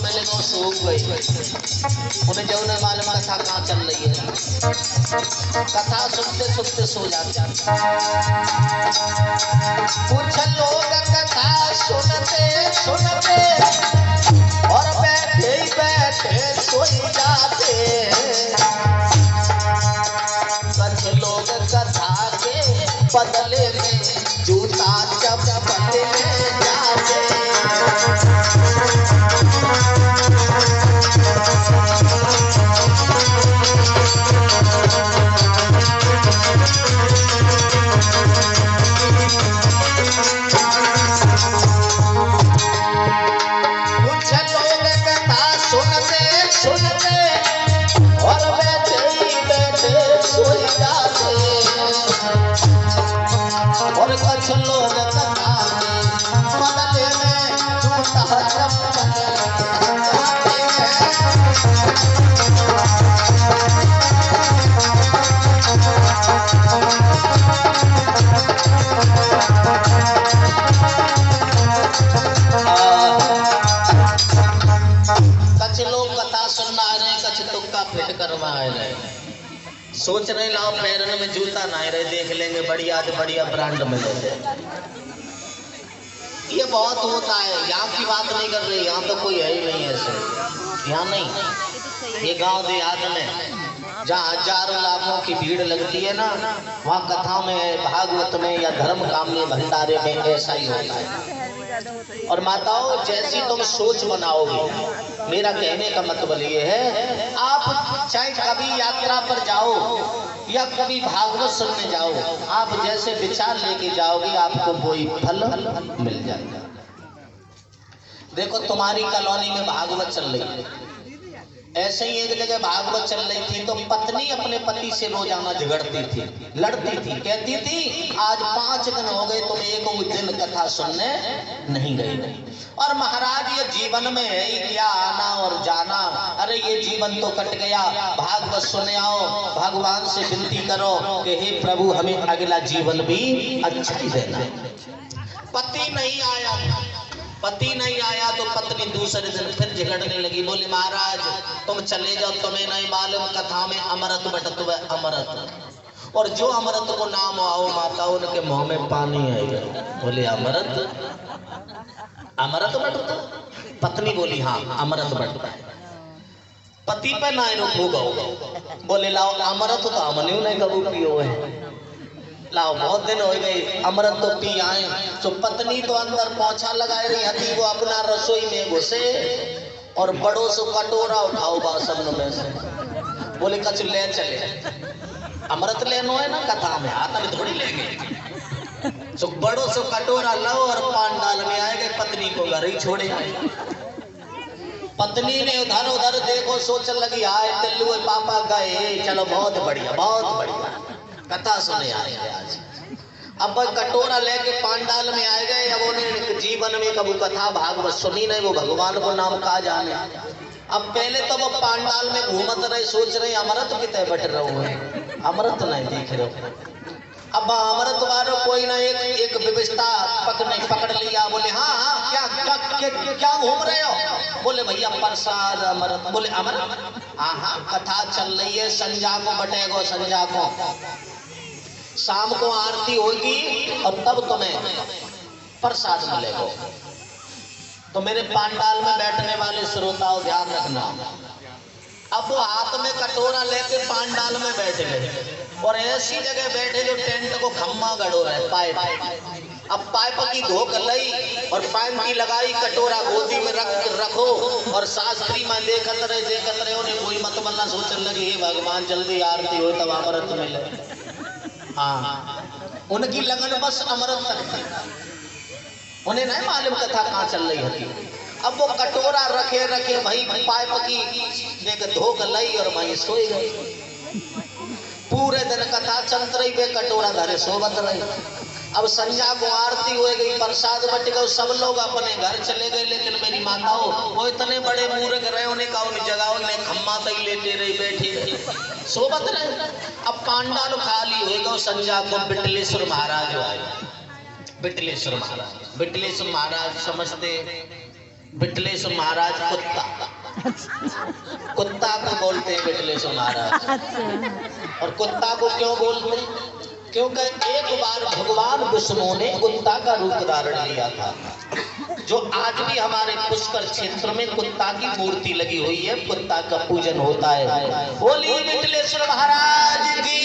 पहले तो सूख गई, उन्हें जो उन्हें मालूम कथा कहाँ चल रही है, कथा सुनते सुनते सो जाते। कुछ लोग कथा सुनते सुनते और बैठे ही बैठे सोई जाते। कुछ लोग कथा के बदले में जूता चप्पल ले जाते। कुछ लोग कथा सुनते सुनते और बैठे ही बैठे सोई जाते। और कुछ लोग कथा के बदले में जूता चप्पल जाते हैं। कछ लोग कथा सुनना आ रहे, कछ तुक्का फिट करवा आ रहे, सोच रहे लाओ पैरन में जूता ना रहे, देख लेंगे बढ़िया से बढ़िया ब्रांड में लेते। ये बहुत होता है, यहाँ की बात नहीं कर रही, यहाँ तो कोई है ही नहीं ऐसे, यहाँ नहीं। ये गांव देहात में जहाँ हजारों लाखों की भीड़ लगती है ना, वहाँ कथा में, भागवत में या धर्म काम में, भंडारे में ऐसा ही होता है। और माताओं, जैसी तुम सोच बनाओगे, मेरा कहने का मतलब ये है, आप चाहे कभी यात्रा पर जाओ या कभी भागवत सुनने जाओ, आप जैसे विचार लेके जाओगे आपको वही फल मिल जाएगा। देखो तुम्हारी कॉलोनी में भागवत चल रही है, ऐसे ही एक जगह भागवत चल रही थी तो पत्नी अपने पति से रोजाना झगड़ती थी, लड़ती थी, कहती थी आज 5 दिन हो गए तुम एक दिन कथा सुनने नहीं गए। और महाराज ये जीवन में है ही क्या आना और जाना, अरे ये जीवन तो कट गया, भागवत सुने आओ, भगवान से विनती करो कि हे प्रभु हमें अगला जीवन भी अच्छा ही देना। पति नहीं आया तो पत्नी दूसरे दिन फिर झगड़ने लगी, बोली महाराज तुम चले जाओ, तुम्हें नहीं मालूम कथा में अमृत बटत है, अमृत, और जो अमृत को नाम आओ माता उनके मुंह में पानी आएगा। बोले अमृत बटता? पत्नी बोली हाँ अमृत बटता है। पति पे ना रुको गो, बोले लाओ अमृत तो हमने नहीं कबू पियो है, लाओ बहुत दिन हो गए अमृत तो पी आए। तो पत्नी तो अंदर पोछा लगाए रही हती, वो अपना रसोई में घुसे और बड़ों से कटोरा उठाओ बासन में से, बोले कछ ले चले, अमृत लेनो है ना कथा में, हाथ में थोड़ी लेंगे। तो बड़ों से कटोरा लो और पांडाल में आए गए, पत्नी को घर ही छोड़े आए। पत्नी ने उधर उधर देखो, सोचने लगी आए टिल्लू पापा गए, चलो बहुत बढ़िया कथा सुने आए आज। अब कटोरा लेके पांडाल में आए गए, अब उन्हें जीवन में कभी कथा भागवत सुनी नहीं, वो भगवान को नाम कहा जाने। अब पहले तो वो पांडाल में घूमत रहे, सोच रहे अमृत कितने बट रहे हैं, अमृत नहीं दिख रहे। अब अमृत वालों कोई ना एक व्यवस्था पकड़ लिया, बोले हाँ क्या घूम रहे हो, बोले भैया प्रसाद अमृत, बोले अमृत हाँ कथा चल रही है, संजा को बटेगो, संजा को शाम को आरती होगी और तब तुम्हें प्रसाद मिलेगा। तो मेरे पांडाल में बैठने वाले श्रोताओं ध्यान रखना, अब वो हाथ में कटोरा लेके पांडाल में बैठ गए और ऐसी जगह बैठे जो टेंट को खम्मा गड़ो रहे, पाइप। अब पाइप की धोक लई और पाइप की लगाई, कटोरा गोदी में रखो और शास्त्री में देखत रहे उन्हें कोई मत बनना, सोचने लगे हे भगवान जल्दी आरती हो तब अमृत मिले। हाँ उनकी लगन बस अमृत तक थी, उन्हें नहीं मालूम कथा कहाँ चल रही थी। अब वो कटोरा रखे भाई पाइप की देख धोक लई और भाई सोई गई। पूरे दिन कथा चलत रही, बे कटोरा धरे सोबत रही। अब संध्या को आरती हो गई, प्रसाद बट गए, सब लोग अपने घर चले गए, लेकिन मेरी माताओं वो इतने बड़े मूर्ख रहे, उन्हें कहा उन्हें जगह उन्हें खम्मा तक लेते रही, बैठी रही, सोबत रहे। अब पांडाल खाली हो गए, संध्या को बिटलेश्वर महाराज आए। बिटलेश्वर महाराज समझते बिटलेश्वर महाराज कुत्ता, कुत्ता को बोलते हैं बिटलेश्वर महाराज। और कुत्ता को क्यों बोलते हैं? क्योंकि एक बार भगवान विष्णु ने कुत्ता का रूप धारण लिया था। जो आज भी हमारे पुष्कर क्षेत्र में कुत्ता की मूर्ति लगी हुई है, कुत्ता का पूजन होता है। बोलिए बिटलेश्वर महाराज की।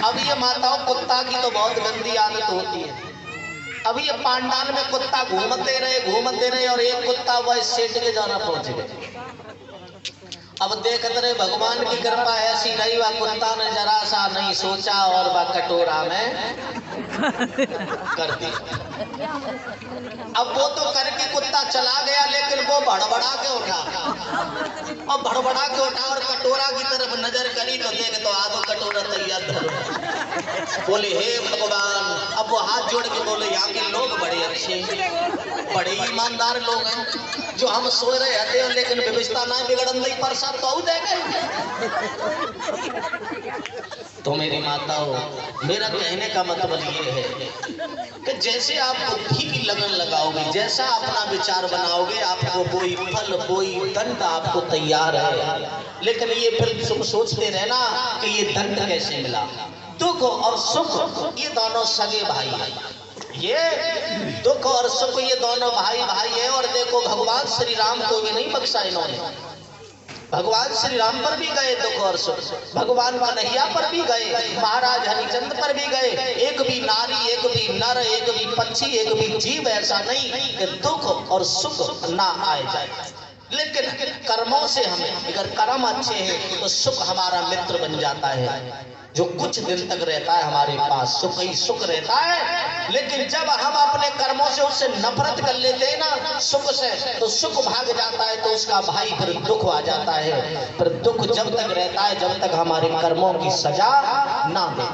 अब ये माताओं, कुत्ता की तो बहुत गंदी आदत होती है। अभी ये पांडाल में कुत्ता घूमते रहे और एक कुत्ता वह सेठ के जाना पहुंच गए। अब देखते रहे, भगवान की कृपा ऐसी नहीं, वह कुत्ता ने जरा सा नहीं सोचा और वह कटोरा में कर दी। अब वो तो करके कुत्ता चला गया, लेकिन वो भड़बड़ा के उठा। अब भड़बड़ा के उठा और कटोरा की तरफ नजर करी तो देख तो आधो कटोरा तैयार धरो। बोले हे भगवान। अब वो हाथ जोड़ के बोले, यहाँ के लोग बड़े अच्छे, बड़े ईमानदार लोग हैं। जो हम सो रहे हैं लेकिन व्यवस्था ना बिगड़न नहीं, प्रसाद तो देंगे। तो मेरी माताओं, मेरा कहने का मतलब ये है कि जैसे आप बुद्धि की लगन लगाओगे, जैसा अपना विचार बनाओगे, आपको कोई फल कोई दंड आपको तैयार है। लेकिन ये फिर तुम सोचते रहना कि ये दंड कैसे मिला। दुख और सुख ये दोनों सगे भाई हैं। ये दुख और सुख ये दोनों भाई भाई है। और देखो, भगवान श्री राम को भी नहीं बख्शा इन्होंने। भगवान श्री राम पर भी गए दुख और सुख, भगवान कन्हैया पर भी गए, महाराज हरिचंद पर भी गए। एक भी नारी, एक भी नर, एक भी पक्षी, एक भी जीव ऐसा नहीं कि दुख और सुख ना आए जाए। लेकिन कर्मों से हमें, अगर कर्म अच्छे हैं तो सुख हमारा मित्र बन जाता है। जो कुछ दिन तक रहता है हमारे पास, सुख ही सुख रहता है। लेकिन जब हम अपने कर्मों से उससे नफरत कर लेते हैं ना, सुख से, तो सुख भाग जाता है, तो उसका भाई फिर दुख आ जाता है। फिर दुख जब तक रहता है जब तक हमारे कर्मों की सजा ना दे।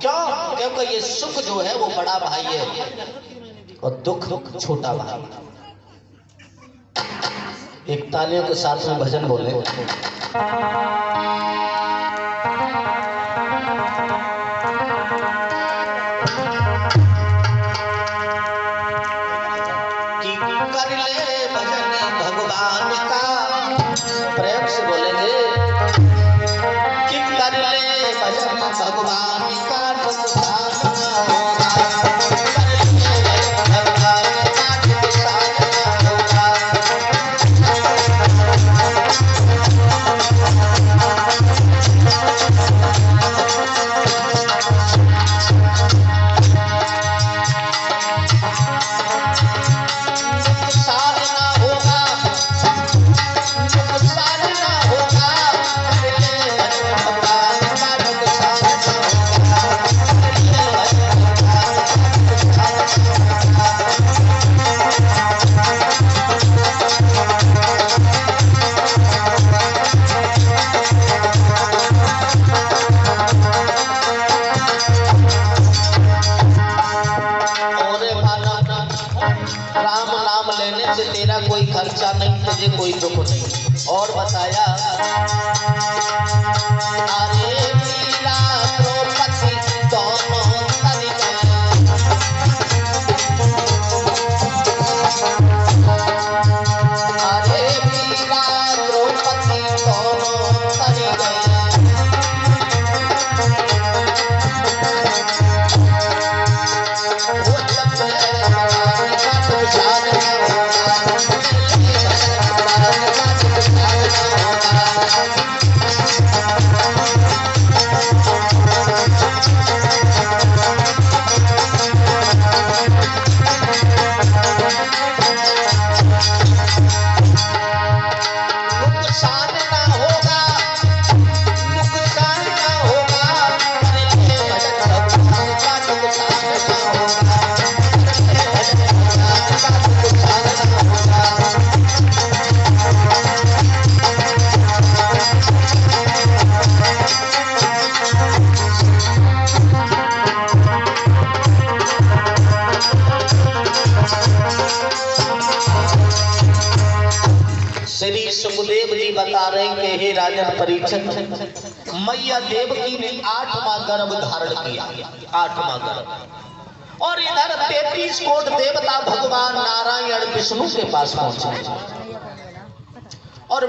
क्यों? क्योंकि ये सुख जो है वो बड़ा भाई है और दुख छोटा भाई। एक तालियों के साथ में भजन बोले। प्रेम से बोलेंगे कि कर ले भजन भगवान का। तेरा कोई खर्चा नहीं, तुझे कोई दुख नहीं। और बताया, अरे मीरा द्रौपदी दोनों तरी गए। अरे मीरा द्रौपदी दोनों तरी गए। वो जब सुखदेव जी बता रहे हैं कि हे राजन परीक्षित, मैया देवकी ने 8वां गर्भ धारण किया। 8वां गर्भ और इधर 33 कोट देवता भगवान नारायण विष्णु के पास पहुंचे और